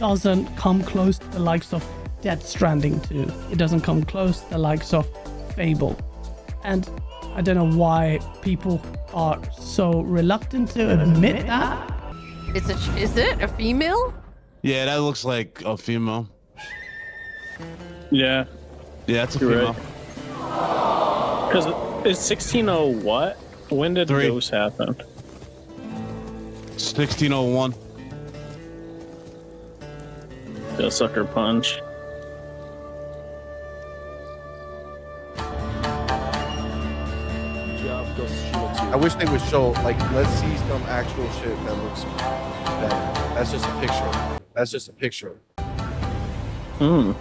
doesn't come close to the likes of Death Stranding 2. It doesn't come close to the likes of Fable. And I don't know why people are so reluctant to admit that. Is it a female? Yeah, that looks like a female. Yeah. Yeah, it's a You're female. Because it's 1600 what? When did those happen? 1601. The Sucker Punch. I wish they would show, like, let's see some actual shit that looks better. That's just a picture. That's just a picture. Hmm.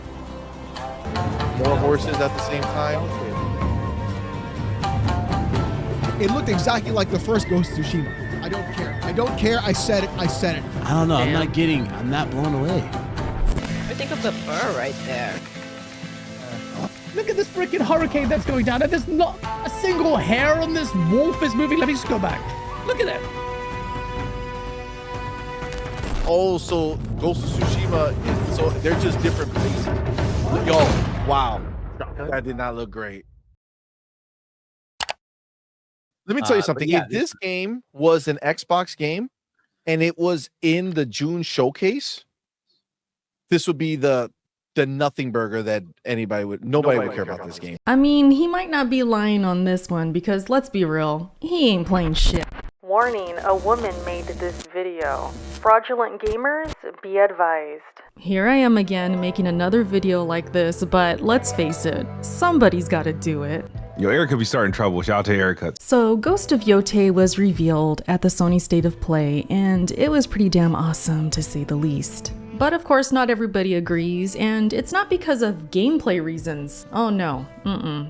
More horses at the same time. It looked exactly like the first Ghost of Tsushima. I don't care. I don't care. I said it. I said it. I don't know. I'm not blown away. I think of the fur right there. Look at this freaking hurricane that's going down, and there's not a single hair on this wolf is moving. Let me just go back. Look at that. Oh, so Ghost of Tsushima is, so they're just different places. Yo, wow. That did not look great. Let me tell you something. yeah, If this game was an Xbox game and it was in the June showcase, this would be the nothing burger that nobody would care about this game. I mean, he might not be lying on this one because let's be real, he ain't playing shit. Warning, a woman made this video. Fraudulent gamers, be advised. Here I am again making another video like this, but let's face it, somebody's gotta do it. Yo, Eric could be starting trouble with Yotei haircuts. So, Ghost of Yotei was revealed at the Sony State of Play, and it was pretty damn awesome to say the least. But of course, not everybody agrees, and it's not because of gameplay reasons. Oh no,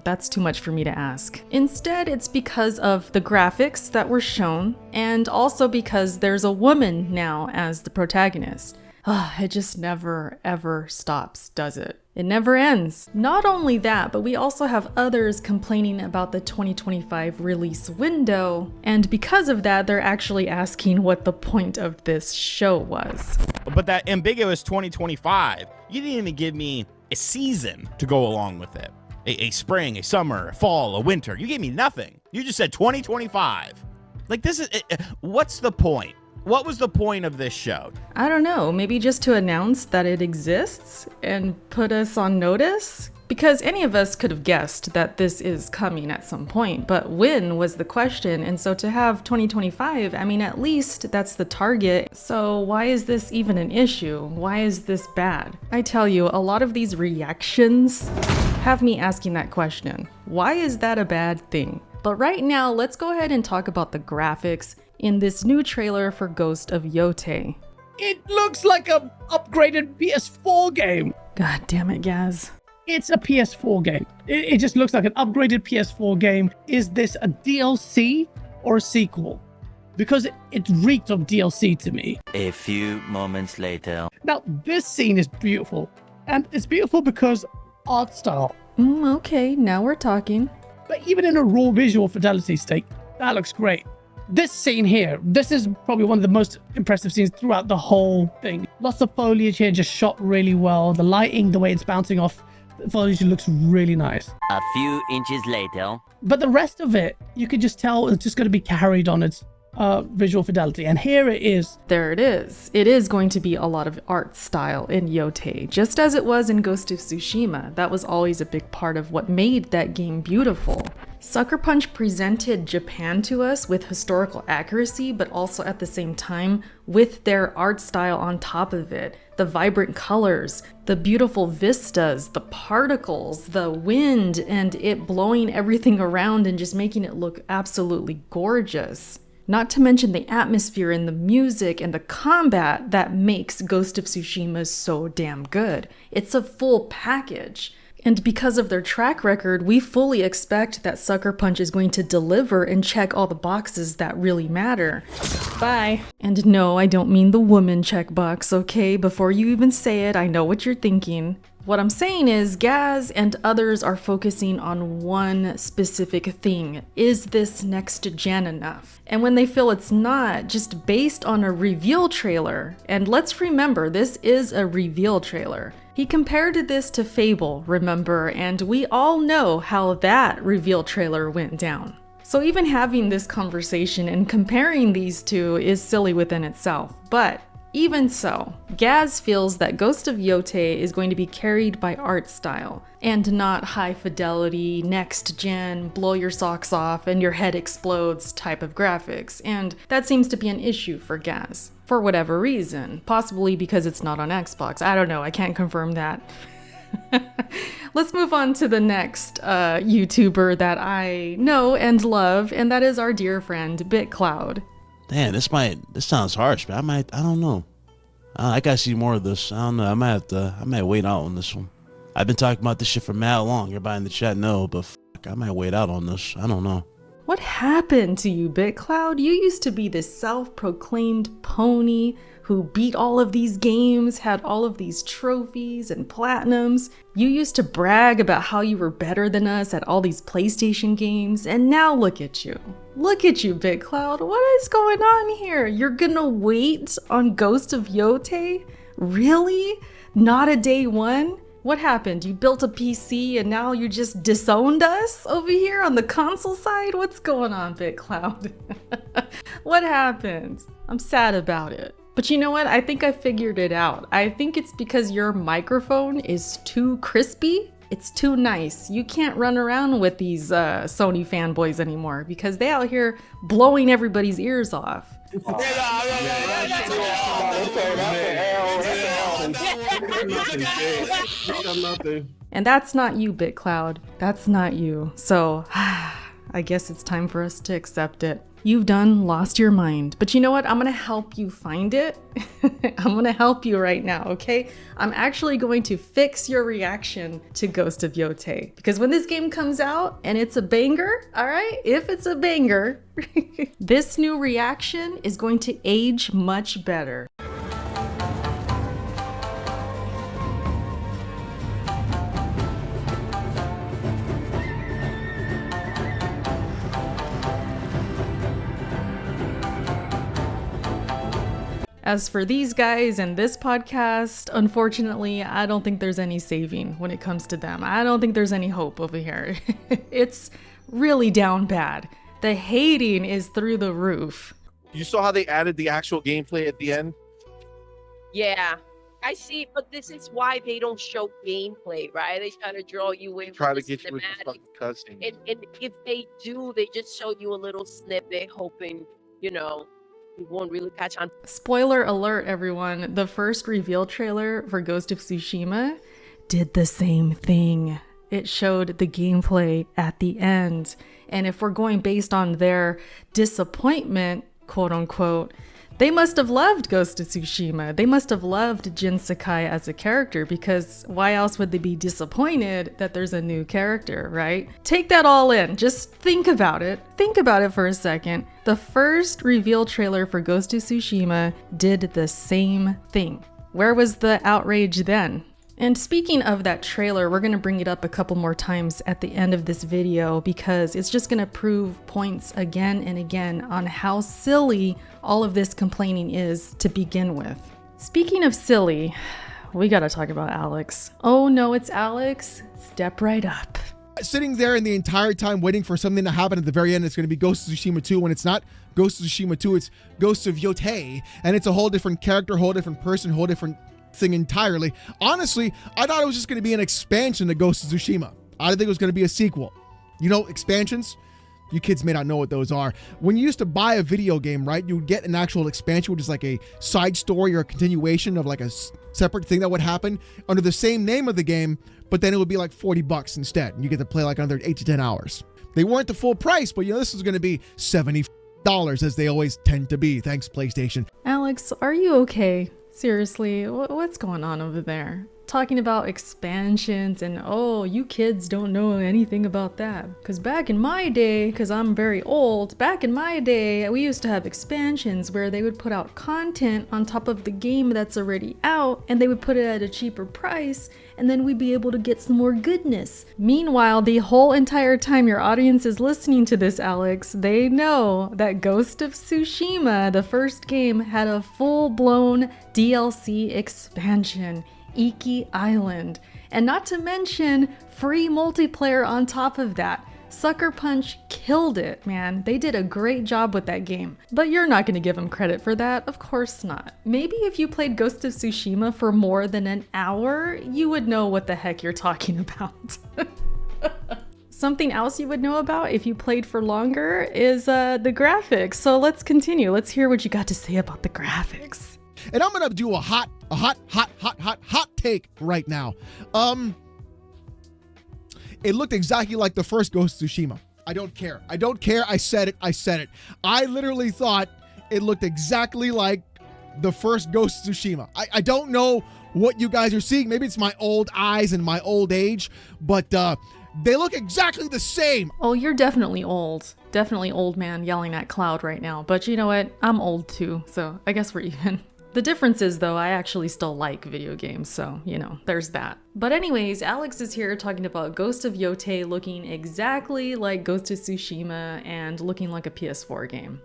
that's too much for me to ask. Instead, it's because of the graphics that were shown, and also because there's a woman now as the protagonist. It just never ever stops, does it? It never ends. Not only that, but we also have others complaining about the 2025 release window, and because of that, they're actually asking what the point of this show was. But that ambiguous 2025, you didn't even give me a season to go along with it. A spring, a summer, a fall, a winter. You gave me nothing. You just said 2025. Like, this is, what's the point? What was the point of this show? I don't know, maybe just to announce that it exists and put us on notice? Because any of us could have guessed that this is coming at some point, but when was the question, and so to have 2025, I mean, at least that's the target, so why is this even an issue? Why is this bad? I tell you, a lot of these reactions have me asking that question. Why is that a bad thing? But right now, let's go ahead and talk about the graphics in this new trailer for Ghost of Yotei. It looks like a upgraded PS4 game. God damn it, Gaz. It's a PS4 game. It just looks like an upgraded PS4 game. Is this a DLC or a sequel? Because it reeked of DLC to me. A few moments later. Now, this scene is beautiful. And it's beautiful because art style. Okay, now we're talking. But even in a raw visual fidelity state, that looks great. This scene here, this is probably one of the most impressive scenes throughout the whole thing. Lots of foliage here, just shot really well. The lighting, the way it's bouncing off the foliage looks really nice. A few inches later. But the rest of it, you could just tell it's just going to be carried on its visual fidelity. And here it is. There it is. It is going to be a lot of art style in Yotei, just as it was in Ghost of Tsushima. That was always a big part of what made that game beautiful. Sucker Punch presented Japan to us with historical accuracy, but also at the same time with their art style on top of it. The vibrant colors, the beautiful vistas, the particles, the wind, and it blowing everything around and just making it look absolutely gorgeous. Not to mention the atmosphere and the music and the combat that makes Ghost of Tsushima so damn good. It's a full package. And because of their track record, we fully expect that Sucker Punch is going to deliver and check all the boxes that really matter. Bye. And no, I don't mean the woman checkbox, okay? Before you even say it, I know what you're thinking. What I'm saying is Gaz and others are focusing on one specific thing. Is this next gen enough? And when they feel it's not, just based on a reveal trailer, and let's remember, this is a reveal trailer. He compared this to Fable, remember, and we all know how that reveal trailer went down. So even having this conversation and comparing these two is silly within itself, but even so, Gaz feels that Ghost of Yotei is going to be carried by art style and not high fidelity, next gen, blow your socks off and your head explodes type of graphics, and that seems to be an issue for Gaz, for whatever reason, possibly because it's not on Xbox. I don't know, I can't confirm that. Let's move on to the next YouTuber that I know and love, and that is our dear friend BitCloud. Damn, this sounds harsh, but I don't know. I gotta see more of this. I don't know. I might wait out on this one. I've been talking about this shit for mad long. Everybody in the chat know, but I might wait out on this. I don't know. What happened to you, BitCloud? You used to be this self-proclaimed pony who beat all of these games, had all of these trophies and platinums. You used to brag about how you were better than us at all these PlayStation games, and now look at you. Look at you, BitCloud. What is going on here? You're gonna wait on Ghost of Yotei? Really? Not a day one? What happened? You built a PC and now you just disowned us over here on the console side? What's going on, BitCloud? What happened? I'm sad about it. But you know what? I think I figured it out. I think it's because your microphone is too crispy. It's too nice. You can't run around with these Sony fanboys anymore because they out here blowing everybody's ears off. And that's not you, BitCloud. That's not you. So I guess it's time for us to accept it. You've done lost your mind. But you know what? I'm gonna help you find it. I'm gonna help you right now, okay? I'm actually going to fix your reaction to Ghost of Yotei. Because when this game comes out and it's a banger, all right? If it's a banger, this new reaction is going to age much better. As for these guys and this podcast, unfortunately, I don't think there's any saving when it comes to them. I don't think there's any hope over here. It's really down bad. The hating is through the roof. You saw how they added the actual gameplay at the end? Yeah, I see, but this is why they don't show gameplay, right? They try to draw you in. Try to with get you with the fucking cutscene. And if they do, they just show you a little snippet, hoping, you know, you won't really catch on. Spoiler alert, everyone. The first reveal trailer for Ghost of Tsushima did the same thing. It showed the gameplay at the end. And if we're going based on their disappointment, quote unquote, they must have loved Ghost of Tsushima. They must have loved Jin Sakai as a character, because why else would they be disappointed that there's a new character, right? Take that all in. Just think about it. Think about it for a second. The first reveal trailer for Ghost of Tsushima did the same thing. Where was the outrage then? And speaking of that trailer, we're going to bring it up a couple more times at the end of this video because it's just going to prove points again and again on how silly all of this complaining is to begin with. Speaking of silly, we got to talk about Alex. Oh no, it's Alex. Step right up. Sitting there in the entire time waiting for something to happen at the very end, it's going to be Ghost of Tsushima 2. When it's not Ghost of Tsushima 2, it's Ghost of Yotei. And it's a whole different character, whole different person, whole different thing entirely. Honestly, I thought it was just going to be an expansion to Ghost of Tsushima. I didn't think it was going to be a sequel. You know, expansions? You kids may not know what those are. When you used to buy a video game, right, you would get an actual expansion, which is like a side story or a continuation of like a separate thing that would happen under the same name of the game, but then it would be like $40 instead, and you get to play like another 8 to 10 hours. They weren't the full price, but you know, this is going to be $70 as they always tend to be. Thanks, PlayStation. Alex, are you okay? Seriously, what's going on over there? talking about expansions and, oh, you kids don't know anything about that. Because back in my day, because I'm very old, back in my day, we used to have expansions where they would put out content on top of the game that's already out, and they would put it at a cheaper price, and then we'd be able to get some more goodness. Meanwhile, the whole entire time your audience is listening to this, Alex, they know that Ghost of Tsushima, the first game, had a full-blown DLC expansion, Iki Island. And not to mention, free multiplayer on top of that. Sucker Punch killed it, man. They did a great job with that game. But you're not going to give them credit for that, of course not. Maybe if you played Ghost of Tsushima for more than an hour, you would know what the heck you're talking about. Something else you would know about if you played for longer is the graphics. So let's continue. Let's hear what you got to say about the graphics. And I'm gonna do a hot take right now. It looked exactly like the first Ghost of Tsushima. I don't care. I said it. I literally thought it looked exactly like the first Ghost of Tsushima. I don't know what you guys are seeing. Maybe it's my old eyes and my old age, but they look exactly the same. Oh, you're definitely old. Definitely old man yelling at Cloud right now. But you know what? I'm old too, so I guess we're even. The difference is, though, I actually still like video games, so, you know, there's that. But anyways, Alex is here talking about Ghost of Yotei looking exactly like Ghost of Tsushima and looking like a PS4 game.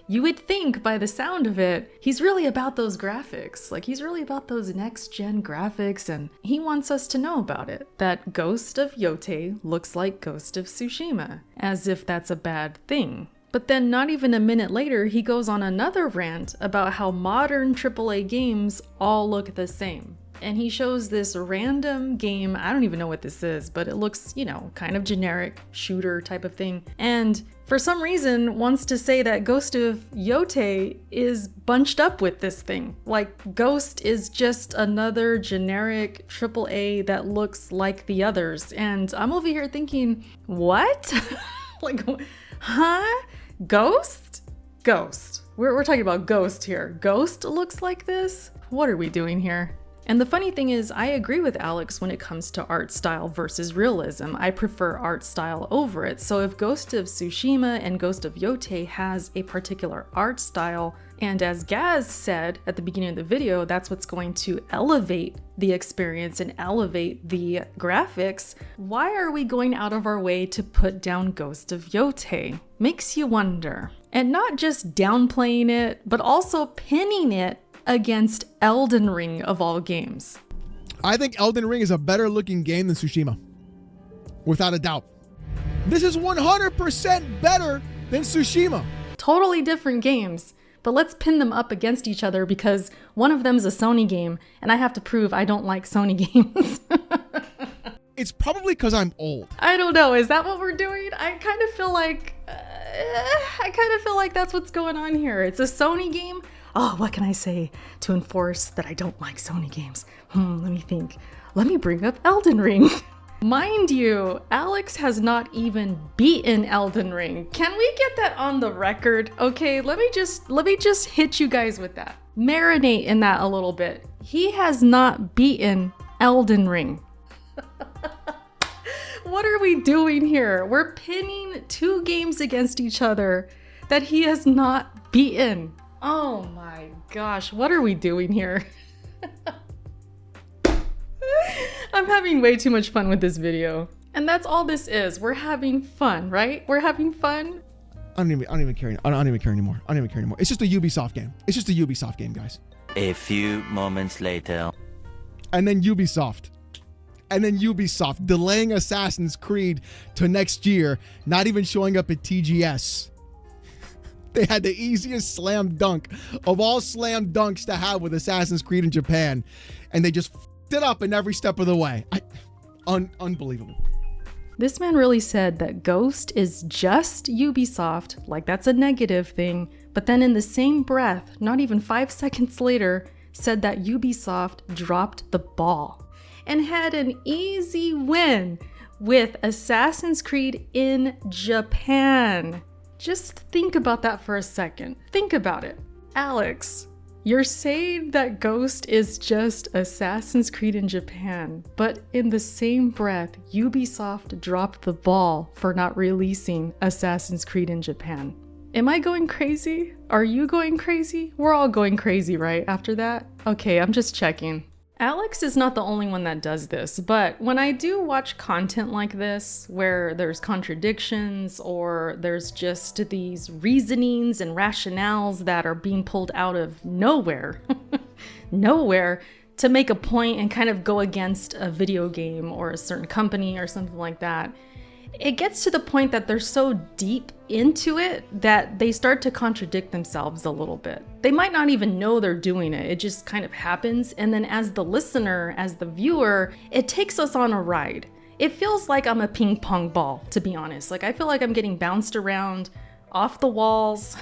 You would think by the sound of it, he's really about those graphics. Like, he's really about those next-gen graphics, and he wants us to know about it. That Ghost of Yotei looks like Ghost of Tsushima, as if that's a bad thing. But then not even a minute later, he goes on another rant about how modern AAA games all look the same. And he shows this random game, I don't even know what this is, but it looks, you know, kind of generic shooter type of thing. And for some reason wants to say that Ghost of Yotei is bunched up with this thing. Like, Ghost is just another generic AAA that looks like the others. And I'm over here thinking, what? Like, huh? Ghost? Ghost. We're talking about Ghost here. Ghost looks like this? What are we doing here? And the funny thing is, I agree with Alex when it comes to art style versus realism. I prefer art style over it. So if Ghost of Tsushima and Ghost of Yotei has a particular art style, and as Gaz said at the beginning of the video, that's what's going to elevate the experience and elevate the graphics, why are we going out of our way to put down Ghost of Yotei? Makes you wonder. And not just downplaying it, but also pinning it against Elden Ring of all games. I think Elden Ring is a better looking game than Tsushima. Without a doubt. This is 100% better than Tsushima. Totally different games. But let's pin them up against each other because one of them is a Sony game, and I have to prove I don't like Sony games. It's probably because I'm old. I don't know. Is that what we're doing? I kind of feel like that's what's going on here. It's a Sony game. Oh, what can I say to enforce that I don't like Sony games? Let me think. Let me bring up Elden Ring. Mind you, Alex has not even beaten Elden Ring. Can we get that on the record? Okay, let me just hit you guys with that. Marinate in that a little bit. He has not beaten Elden Ring. What are we doing here? We're pinning two games against each other that he has not beaten. Oh my gosh, what are we doing here? I'm having way too much fun with this video. And that's all this is. We're having fun, right? We're having fun. I don't even care anymore. It's just a Ubisoft game. Guys. A few moments later. And then Ubisoft delaying Assassin's Creed to next year, not even showing up at TGS. They had the easiest slam dunk of all slam dunks to have with Assassin's Creed in Japan, and they just f***ed it up in every step of the way. Unbelievable. This man really said that Ghost is just Ubisoft, like that's a negative thing, but then in the same breath, not even 5 seconds later, said that Ubisoft dropped the ball and had an easy win with Assassin's Creed in Japan. Just think about that for a second. Think about it. Alex, You're saying that Ghost is just Assassin's Creed in Japan, but in the same breath, Ubisoft dropped the ball for not releasing Assassin's Creed in Japan. Am I going crazy? Are you going crazy? We're all going crazy, right? After that? Okay, I'm just checking. Alex is not the only one that does this, but when I do watch content like this, where there's contradictions or there's just these reasonings and rationales that are being pulled out of nowhere, nowhere, to make a point and kind of go against a video game or a certain company or something like that, it gets to the point that they're so deep into it that they start to contradict themselves a little bit. They might not even know they're doing it. It just kind of happens. And then as the listener, as the viewer, it takes us on a ride. It feels like I'm a ping pong ball, to be honest. Like I feel like I'm getting bounced around off the walls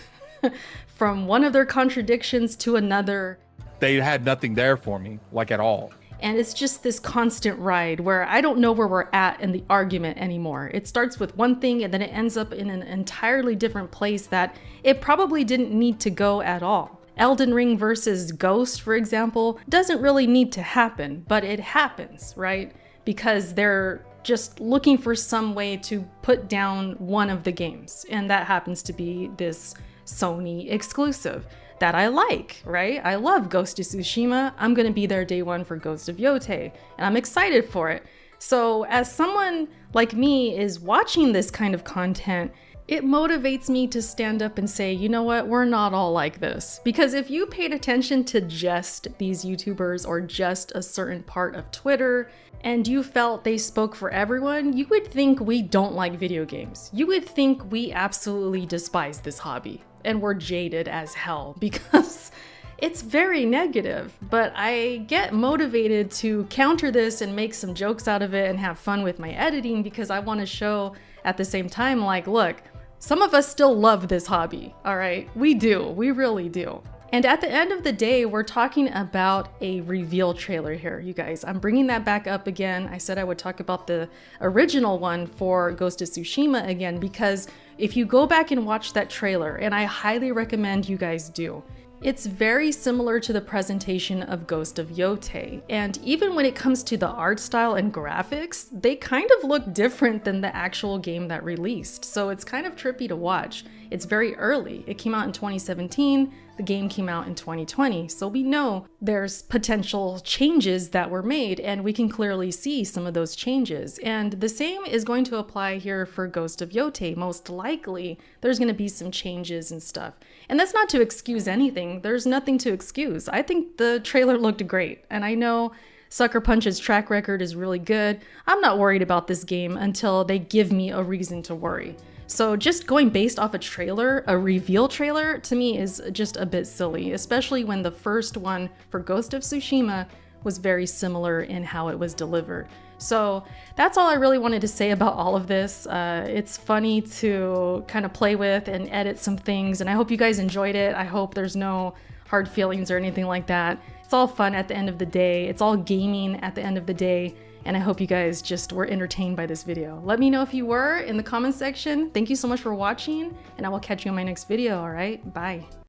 from one of their contradictions to another. They had nothing there for me, like at all. And it's just this constant ride where I don't know where we're at in the argument anymore. It starts with one thing and then it ends up in an entirely different place that it probably didn't need to go at all. Elden Ring versus Ghost, for example, doesn't really need to happen, but it happens, right? Because they're just looking for some way to put down one of the games. And that happens to be this Sony exclusive that I like, right? I love Ghost of Tsushima. I'm gonna be there day one for Ghost of Yotei, and I'm excited for it. So as someone like me is watching this kind of content, it motivates me to stand up and say, you know what, we're not all like this. Because if you paid attention to just these YouTubers or just a certain part of Twitter, and you felt they spoke for everyone, you would think we don't like video games. You would think we absolutely despise this hobby. And we're jaded as hell because it's very negative, but I get motivated to counter this and make some jokes out of it and have fun with my editing because I want to show at the same time, like, look, some of us still love this hobby, all right? We do, we really do. And at the end of the day, we're talking about a reveal trailer here, you guys. I'm bringing that back up again. I said I would talk about the original one for Ghost of Tsushima again, because if you go back and watch that trailer, and I highly recommend you guys do, it's very similar to the presentation of Ghost of Yotei. And even when it comes to the art style and graphics, they kind of look different than the actual game that released. So it's kind of trippy to watch. It's very early. It came out in 2017. The game came out in 2020, so we know there's potential changes that were made, and we can clearly see some of those changes. And the same is going to apply here for Ghost of Yotei. Most likely, there's going to be some changes and stuff. And that's not to excuse anything. There's nothing to excuse. I think the trailer looked great, and I know Sucker Punch's track record is really good. I'm not worried about this game until they give me a reason to worry. So just going based off a trailer, a reveal trailer, to me is just a bit silly, especially when the first one for Ghost of Tsushima was very similar in how it was delivered. So that's all I really wanted to say about all of this. It's funny to kind of play with and edit some things, and I hope you guys enjoyed it. I hope there's no hard feelings or anything like that. It's all fun at the end of the day. It's all gaming at the end of the day. And I hope you guys just were entertained by this video. Let me know if you were in the comments section. Thank you so much for watching, and I will catch you in my next video, all right? Bye.